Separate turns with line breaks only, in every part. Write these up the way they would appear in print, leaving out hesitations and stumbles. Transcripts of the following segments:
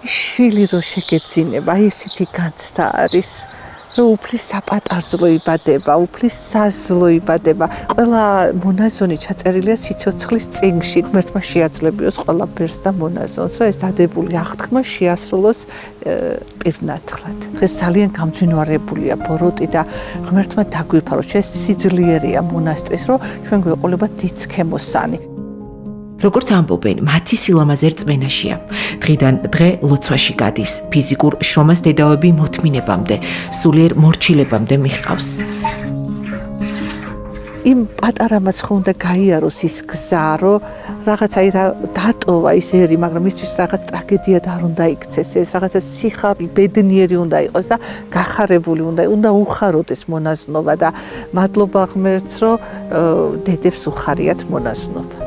შვილი რო შეგეძინება, აი ესეთი განცდა არის. რომ უფლის საპატარძლო იბადება, უფლის საზლო იბადება. ყველა მონაზონი ჩაწერილია სიცოცხლის წიგნში. ღმერთმა შეაძლებიოს ყველა ბერს და მონაზონს, რომ ეს დადებული აღთქმა შეასრულოს პირნათლად. დღეს ძალიან გამძვინვარებულია ბოროტი და ღმერთმა დაგვიფარო, ჩვენ სიძლიერეა მონასტრის, რომ ჩვენ გვეყოლებათ დიცქემოსანი.
როგორც ამბობენ, მათი სილამაზე რწმენაშია. დღიდან დღე ლოცვაში გადის, ფიზიკურ შრომას დედაოები მოთმინებამდე, სულიერ მორჩილებამდე მიჰყავს.
იმ პატარამაც ხო უნდა გაიაროს ის გზა, რომ რაღაცა დატოვა ის ერი, მაგრამ მისთვის რაღაც ტრაგედია არ უნდა იქცეს, ეს რაღაცა სიხარი, ბედნიერი უნდა იყოს და გახარებული უნდა უხაროდეს მონაზნობა და მადლობა ღმერთს, რომ დედებს უხარიათ მონაზნობა.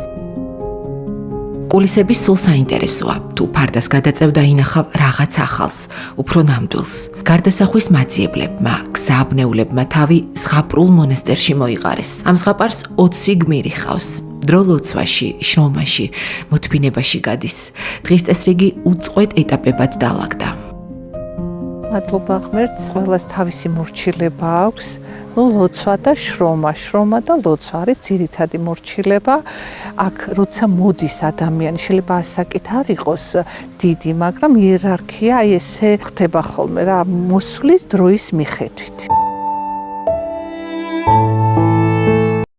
კულისები სულ საინტერესოა. თუ ფარდას გადაწევ და ინახავ რაღაც ახალს, უფრო ნამდვილს. გარდასახვის მაძიებლებმა, გზააბნეულებმა თავი ზღაპრულ მონასტერში მოიყარეს. ამ ზღაპარს 20 გმირი ხავს. დრო ლოცვაში, შრომაში, მოთმინებაში გადის. დღის წესრიგი უწყვეტ ეტაპებად დაალაგდა.
მადლობა ღმერთს, ყველას თავისი მორჩილება აქვს. ლოცვა და შრომა და ლოცვა არის ძირითადი მორჩილება. აქ როცა მოდის ადამიანი, შეიძლება ასაკით არ იყოს დიდი, მაგრამ იერარქია აი ესე ხდება ხოლმე რა, მოსვლის დროის მიხედვით.